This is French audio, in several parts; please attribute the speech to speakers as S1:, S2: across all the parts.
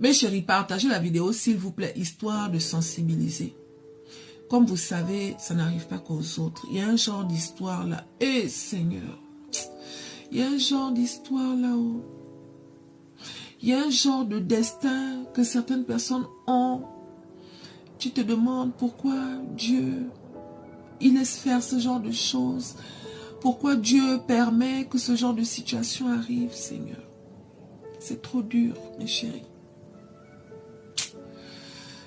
S1: Mes chéris, partagez la vidéo s'il vous plaît, histoire de sensibiliser. Comme vous savez, ça n'arrive pas qu'aux autres. Il y a un genre d'histoire là. Eh Seigneur, il y a un genre d'histoire là-haut. Il y a un genre de destin que certaines personnes ont. Tu te demandes pourquoi Dieu, il laisse faire ce genre de choses. Pourquoi Dieu permet que ce genre de situation arrive, Seigneur. C'est trop dur, mes chéris.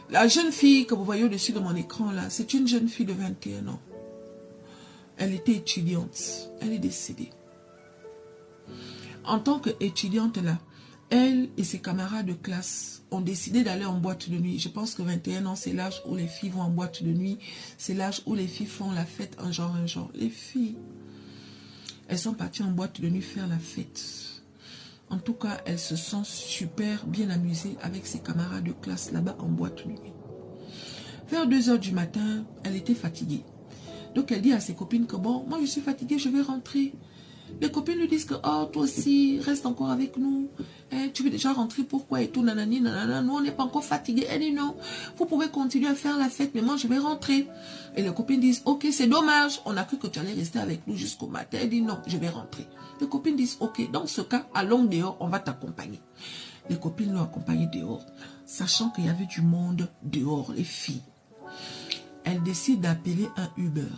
S1: La jeune fille que vous voyez au-dessus de mon écran là, c'est une jeune fille de 21 ans. Elle était étudiante. Elle est décédée. En tant qu'étudiante là, elle et ses camarades de classe ont décidé d'aller en boîte de nuit. Je pense que 21 ans, c'est l'âge où les filles vont en boîte de nuit. C'est l'âge où les filles font la fête un genre. Les filles, elles sont parties en boîte de nuit faire la fête. En tout cas, elles se sont super bien amusées avec ses camarades de classe là-bas en boîte de nuit. Vers 2 h du matin, elle était fatiguée. Donc elle dit à ses copines que bon, moi je suis fatiguée, je vais rentrer. Les copines lui disent que oh, toi aussi, reste encore avec nous. Tu veux déjà rentrer, pourquoi et tout, nanani, nanana. Nous, on n'est pas encore fatigués. Elle dit non, vous pouvez continuer à faire la fête, mais moi, je vais rentrer. Et les copines disent, ok, c'est dommage. On a cru que tu allais rester avec nous jusqu'au matin. Elle dit non, je vais rentrer. Les copines disent, ok, dans ce cas, allons dehors, on va t'accompagner. Les copines l'ont accompagnée dehors, sachant qu'il y avait du monde dehors, les filles. Elle décide d'appeler un Uber.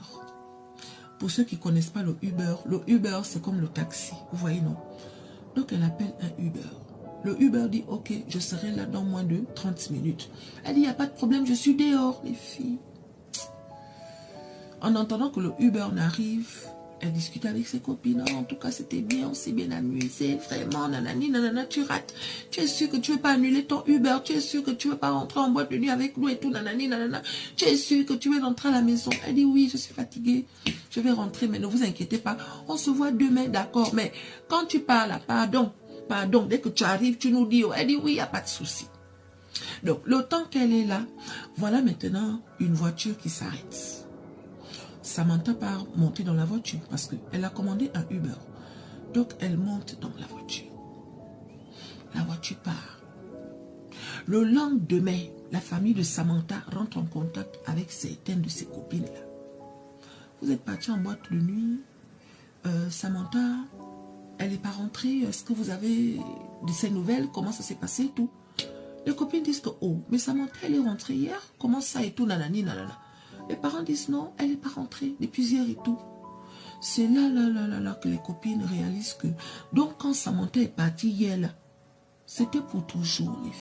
S1: Pour ceux qui ne connaissent pas le Uber, c'est comme le taxi. Vous voyez, non? Donc, elle appelle un Uber. Le Uber dit, ok, je serai là dans moins de 30 minutes. Elle dit, il n'y a pas de problème, je suis dehors, les filles. En entendant que le Uber n'arrive, elle discute avec ses copines. Oh, en tout cas, c'était bien, on s'est bien amusé, vraiment, nanani, nanana, tu rates. Tu es sûr que tu ne veux pas annuler ton Uber, tu es sûr que tu ne veux pas rentrer en boîte de nuit avec nous et tout, nanani, nanana. Tu es sûr que tu veux rentrer à la maison. Elle dit, oui, je suis fatiguée, je vais rentrer, mais ne vous inquiétez pas, on se voit demain, d'accord. Mais quand tu parles, pardon, dès que tu arrives, tu nous dis, oh, elle dit, oui, il n'y a pas de souci. Donc, le temps qu'elle est là, voilà maintenant une voiture qui s'arrête. Samantha part monter dans la voiture parce qu'elle a commandé un Uber. Donc, elle monte dans la voiture. La voiture part. Le lendemain, la famille de Samantha rentre en contact avec certaines de ses copines-là. Vous êtes partis en boîte de nuit. Samantha, elle n'est pas rentrée. Est-ce que vous avez de ses nouvelles? Comment ça s'est passé et tout? Les copines disent que, oh, mais Samantha, elle est rentrée hier. Comment ça et tout, nanani, nanana. Les parents disent non, elle n'est pas rentrée depuis hier et tout. C'est là que les copines réalisent que... Donc quand Samantha est partie hier, c'était pour toujours les filles.